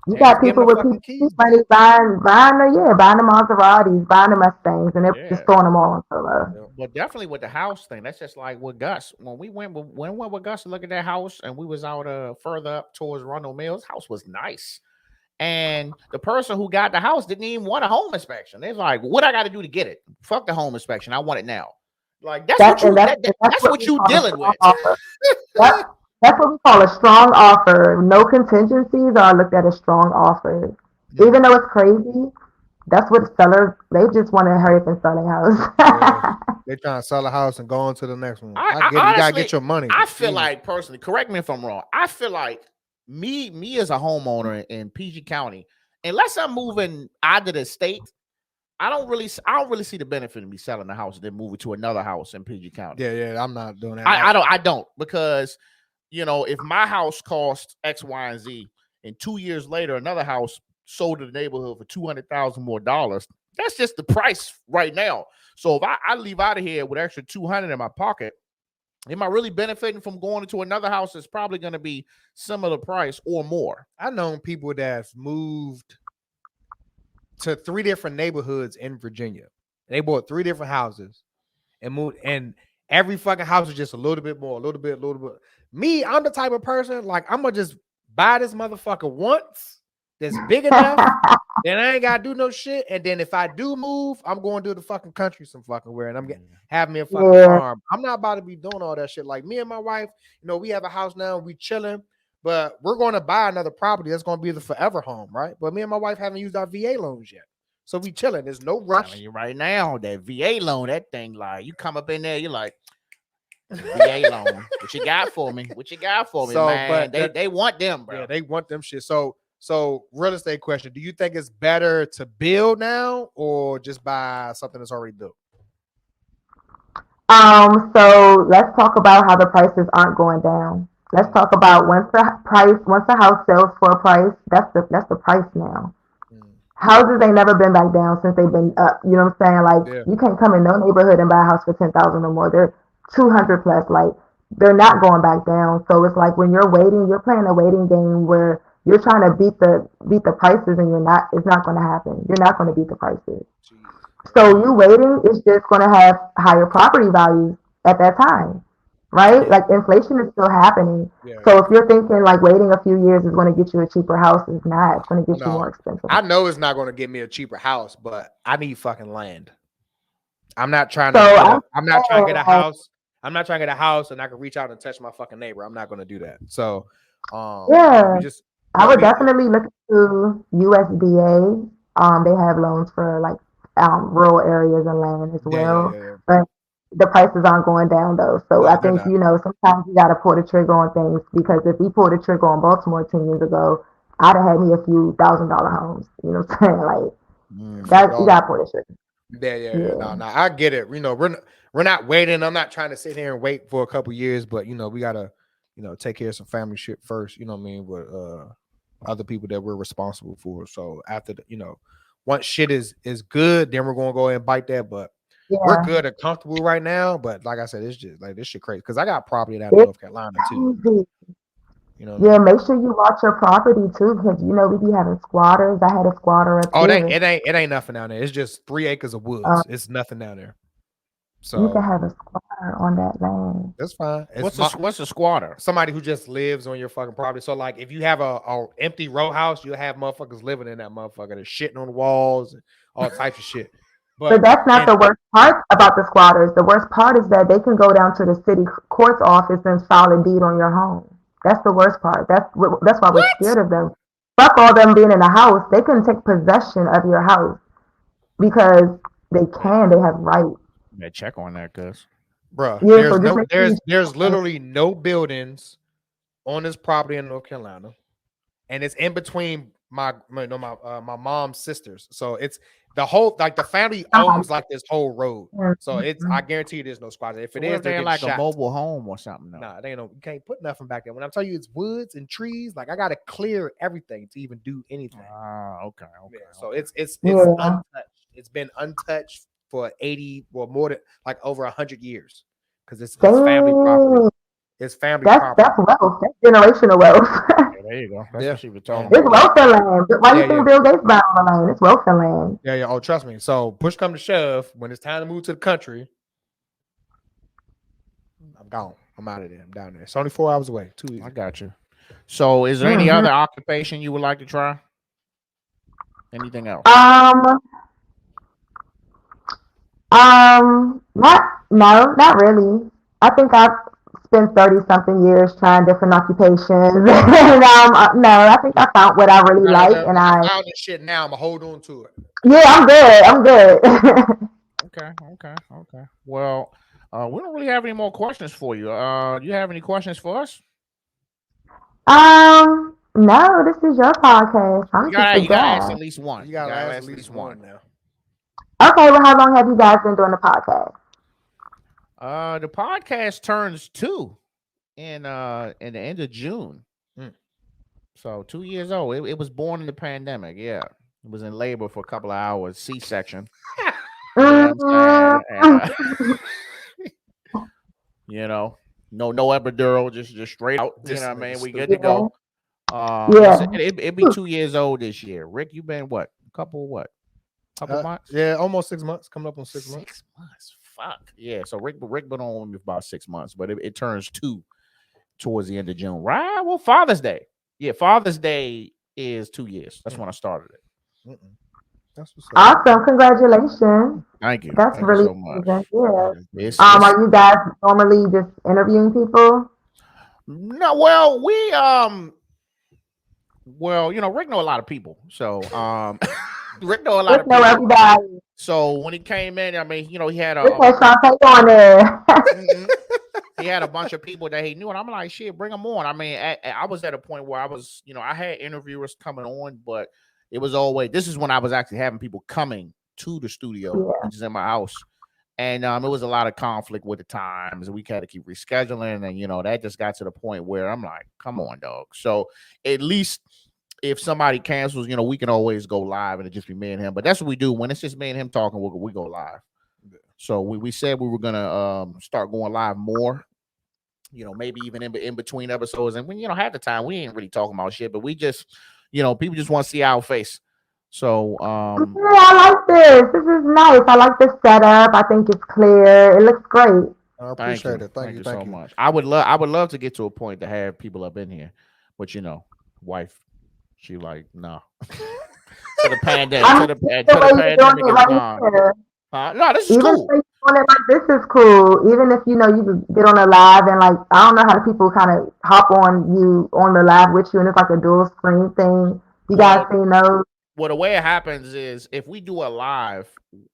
you And just got give them people the with fucking PPP keys back. money buying the Maseratis, buying the Mustangs, and they're just Yeah. throwing them all on Turo. Yeah. But definitely with the house thing, that's just like with Gus. When we went with Gus to look at that house, and we was out further up towards Rundle Mills, house was nice. And the person who got the house didn't even want a home inspection. They're like, "What I got to do to get it? Fuck the home inspection. I want it now." Like that's That's that's what what we you call a dealing strong with. offer. Yep. That's what we call a strong offer. No contingencies are looked at as strong offers. Even though it's crazy, that's what sellers, they just want to hurry up and sell their Yeah. house. They're trying to sell a house and go on to the next one. I I get it. You gotta honestly, get your money. I feel Jesus. like personally, correct me if I'm wrong. I feel like me as a homeowner in PG County, unless I'm moving out of the state, I don't really see the benefit of me selling the house and then moving to another house in PG County. Yeah, I'm not doing that. I don't because if my house cost X, Y, and Z, and 2 years later another house sold in the neighborhood for $200,000 more dollars, that's just the price right now. So if I leave out of here with extra 200 in my pocket, am I really benefiting from going into another house that's probably going to be similar price or more? I known people that moved to 3 different neighborhoods in Virginia. They bought 3 different houses and moved, and every fucking house is just a little bit more, a little bit. Me, I'm the type of person like I'm gonna just buy this motherfucker once that's big enough. Then I ain't gotta do no shit. And then if I do move, I'm going to the fucking country some fucking where, and I'm having me a fucking farm. I'm not about to be doing all that shit. Like me and my wife, we have a house now, we chilling, but we're going to buy another property that's going to be the forever home, right? But me and my wife haven't used our VA loans yet, so we chilling. There's no rush. Right now, that VA loan, that thing, like you come up in there, you're like, VA loan, what you got for me? What you got for me, man? But they want them, bro. Yeah, they want them shit. So real estate question: do you think it's better to build now or just buy something that's already built? So let's talk about how the prices aren't going down. Let's talk about once the house sells for a price, that's the price now. Houses ain't never been back down since they've been up. You know what I'm saying? Like you can't come in no neighborhood and buy a house for 10,000 or more. They're 200 plus. Like they're not going back down. So it's like when you're waiting, you're playing a waiting game where you're trying to beat the prices, and you're not. It's not going to happen. You're not going to beat the prices. So you waiting is just going to have higher property values at that time, right? Like inflation is still happening. Yeah. So if you're thinking like waiting a few years is going to get you a cheaper house, it's not. It's going to get you No. more expensive. I know it's not going to get me a cheaper house, but I need fucking land. I'm not trying So to. I'm not trying to get a house. I'm not trying to get a house and I can reach out and touch my fucking neighbor. I'm not going to do that. So, yeah, we just. I would definitely look into USDA. They have loans for like rural areas and land as well. Yeah. But the prices aren't going down though. So No, I they're think, not. sometimes you gotta pull the trigger on things, because if we pulled the trigger on Baltimore 10 years ago, I'd have had me a few $1,000 homes. You know what I'm saying? Like that, you gotta pull the trigger. Yeah. No, I get it. We're not waiting. I'm not trying to sit here and wait for a couple years, but we gotta, take care of some family shit first. You know what I mean? With other people that we're responsible for. So after once shit is good, then we're gonna go ahead and bite that. But we're good and comfortable right now. But like I said, it's just like this shit crazy because I got property down in North Carolina too. You know what I mean? Make sure you watch your property too, because we be having squatters. I had a squatter up here. It ain't nothing down there. It's just 3 acres of woods. It's nothing down there. So you can have a squatter on that land. That's fine. What's a squatter? Somebody who just lives on your fucking property. So like if you have a empty row house, you'll have motherfuckers living in that motherfucker. They're shitting on the walls and all types of shit. But that's not the worst part about the squatters. The worst part is that they can go down to the city court's office and file a deed on your home. That's the worst part. That's why we're scared of them. Fuck all them being in the house. They can take possession of your house because they can. They have rights. Yeah, check on that, cuz. Bruh, there's literally no buildings on this property in North Carolina, and it's in between my mom's sisters. So it's the whole the family owns like this whole road. So it's I guarantee you there's no squatters. If it is, they're like shot. A mobile home or something. Nah, they you can't put nothing back there. When I'm telling you it's woods and trees, like I gotta clear everything to even do anything. Okay. Yeah, so it's untouched. It's been untouched for 80 or more than like over 100 years because it's family property. It's family property. That's wealth. That's generational wealth. There you go. That's what she was talking about. It's wealth and land. Why do you think Bill Gates bought on the land? It's wealth and land. Yeah. Oh, trust me. So push come to shove, when it's time to move to the country, I'm gone. I'm out of there. I'm down there. It's only 4 hours away. 2 easy. I got you. So is there any other occupation you would like to try? Anything else? Not really. I think I've spent 30-something years trying different occupations. And no, I think I found what I really like, and I found this shit now. I'm gonna hold on to it. Yeah, I'm good. Okay. Well, we don't really have any more questions for you. Do you have any questions for us? No, this is your podcast. You gotta ask at least one. You gotta ask at least one now. Okay, well, how long have you guys been doing the podcast? The podcast turns 2 in the end of June. So 2 years old. It was born in the pandemic. Yeah, it was in labor for a couple of hours, C-section. No epidural, just straight out. You know what I mean? We good to go. It'd be 2 years old this year. Rick, you been what? Couple months? Yeah, almost 6 months. Coming up on 6 months. 6 months. Fuck. Yeah. So Rick been on with me for about 6 months, but it turns 2 towards the end of June. Right? Well, Father's Day. Yeah, Father's Day is 2 years. That's when I started it. That's what's awesome. Congratulations. Thank you. That's Thank really you so much. Yeah. Are you guys normally just interviewing people? No, well, Rick know a lot of people. So Rick know a lot of people. Everybody. So when he came in, I mean, he had on there. He had a bunch of people that he knew, and I'm like, shit, bring them on. I mean, I was at a point where I was, I had interviewers coming on, but it was always, this is when I was actually having people coming to the studio, which is in my house. And it was a lot of conflict with the times. We had to keep rescheduling, and that just got to the point where I'm like, come on, dog. So at least if somebody cancels, we can always go live and it just be me and him. But that's what we do. When it's just me and him talking, we go live. So we said we were gonna start going live more. maybe even in between episodes. And when half the time we ain't really talking about shit, but we just, people just want to see our face. So Yeah, I like this. This is nice. I like the setup. I think it's clear. It looks great. I thank appreciate you, it. Thank you so you. much. I would love to get to a point to have people up in here, but wife, she like no. To the pandemic, I to mean, the the way you're doing pandemic it is right gone. here. No, this is Even the cool. way you're doing it like this is cool. Even if you can get on a live and like I don't know how the people kind of hop on you on the live with you and it's like a dual screen thing. You guys Well, seen those? well, the way it happens is if we do a live,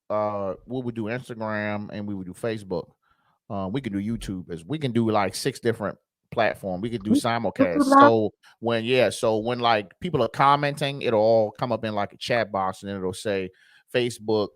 we would do Instagram and we would do Facebook. We can do YouTube as we can do like 6 different platforms. We could do simulcast. YouTube live? So when like people are commenting, it'll all come up in like a chat box and then it'll say Facebook,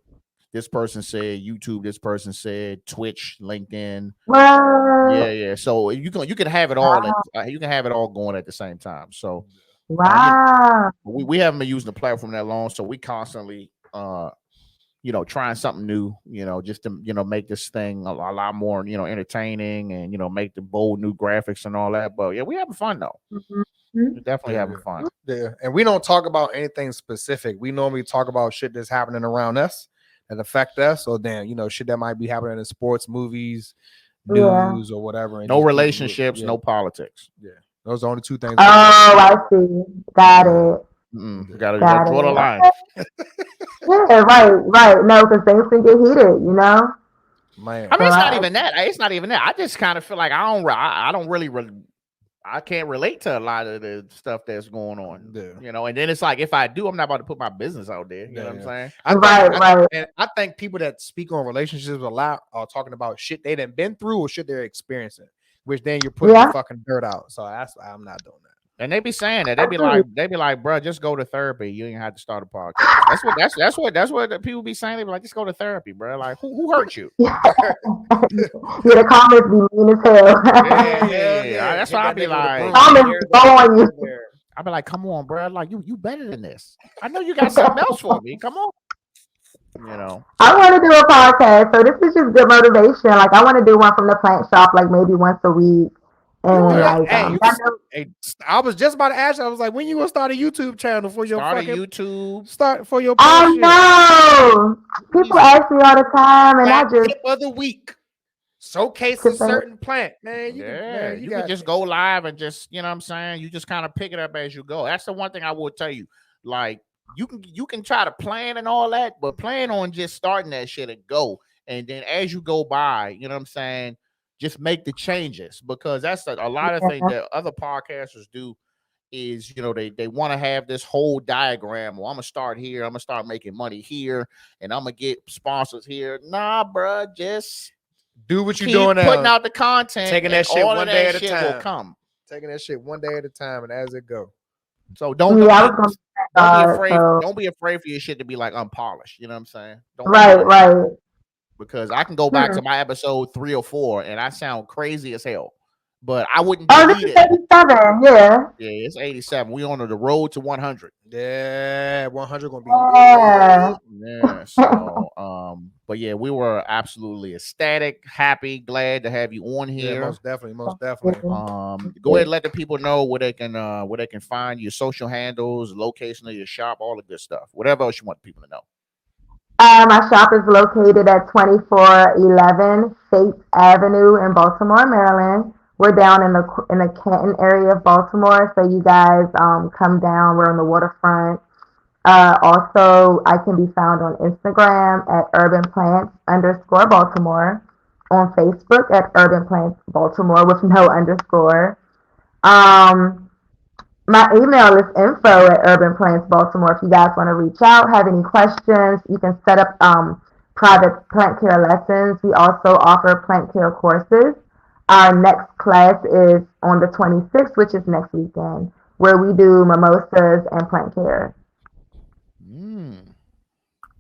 this person said, YouTube, this person said, Twitch, LinkedIn. What? Yeah. So you can have it all you can have it all going at the same time. So Wow. we haven't been using the platform that long, so we constantly trying something new, just to make this thing a lot more entertaining and make the bold new graphics and all that. But yeah, we having fun though. Mhm. We're definitely having fun. Yeah, and we don't talk about anything specific. We normally talk about shit that's happening around us that affect us. So then shit that might be happening in sports, movies, Yeah. news, or whatever. And No just relationships, no politics. Yeah, those are the only 2 things. Oh, I see. Got it. Gotta Got draw the it. line. Yeah, right. No, because things can get heated, Man. I mean, it's So not even that. It's not even that. I just kind of feel like I don't really I can't relate to a lot of the stuff that's going on. Yeah. And then it's like if I do, I'm not about to put my business out there. You know what I'm saying? I think people that speak on relationships a lot are talking about shit they done been through or shit they're experiencing, which then you're putting the fucking dirt out. So I'm not doing that. And they be saying that they be like, bro, just go to therapy. You ain't have to start a podcast. That's what the people be saying. They be like, just go to therapy, bro. Like, who hurt you? Yeah, the comments be mean as hell. Yeah. That's why I be like, Comments go on you. I be like, come on, bro. Like, you better than this. I know you got something else for me. Come on. I want to do a podcast, so this is just good motivation. Like, I want to do one from the plant shop, like maybe once a week. And I was just about to ask you. I was like, when you gonna start a YouTube channel for your start for your? I know people ask me all the time, and I just tip of the week showcase a certain plant, man. You can just go live and just what I'm saying. You just kind of pick it up as you go. That's the one thing I will tell you. Like you can try to plan and all that, but plan on just starting that shit and go, and then as you go by, what I'm saying. Just make the changes because that's a lot of things that other podcasters do is, they want to have this whole diagram. Well, I'm going to start here. I'm going to start making money here and I'm going to get sponsors here. Nah, bro, just do what you're doing now. Putting out the content. Taking that shit one day at a time. Will come. Taking that shit one day at a time and as it go. So don't be afraid. Don't be afraid for your shit to be like unpolished. You know what I'm saying? Right. Because I can go back to my episode 3 or 4 and I sound crazy as hell, but I wouldn't delete it. 87, yeah. Yeah, it's 87. We on the road to 100. Yeah, 100 gonna be. Yeah. So, but yeah, we were absolutely ecstatic, happy, glad to have you on here. Yeah, most definitely. Go ahead and let the people know where they can find your social handles, location of your shop, all the good stuff. Whatever else you want people to know. My shop is located at 2411 State Avenue in Baltimore, Maryland. We're down in the Canton area of Baltimore, so you guys come down. We're on the waterfront. Also, I can be found on Instagram at urbanplants_Baltimore, on Facebook at Urban Plants Baltimore with no underscore. My email is info@urbanplantsbaltimore. If you guys want to reach out, have any questions, you can set up private plant care lessons. We also offer plant care courses. Our next class is on the 26th, which is next weekend, where we do mimosas and plant care.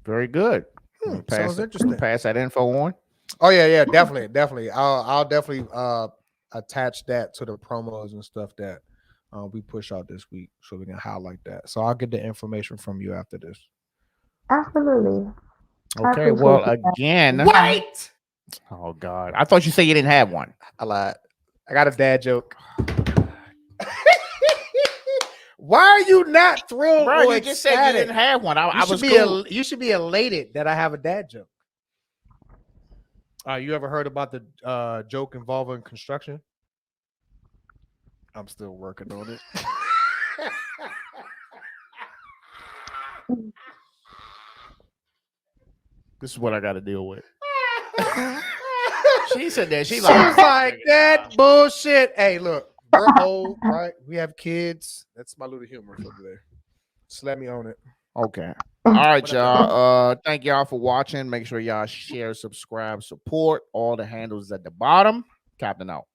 Very good. Sounds interesting. Pass that info on. Oh yeah, definitely. I'll definitely attach that to the promos and stuff that we push out this week, so we can highlight that. So I'll get the information from you after this. Absolutely. Okay. Well, again. Wait. Oh God! I thought you said you didn't have one. I lied. I got a dad joke. Why are you not thrilled? Bro, or you just said you ecstatic? didn't have one. I was cool. You should be elated that I have a dad joke. You ever heard about the joke involving construction? I'm still working on it. This is what I got to deal with. She said that. She was like that bullshit. Hey, look, we're old, right? We have kids. That's my little humor over there. Just let me own it. Okay. All right, y'all. Thank y'all for watching. Make sure y'all share, subscribe, support. All the handles at the bottom. Captain out.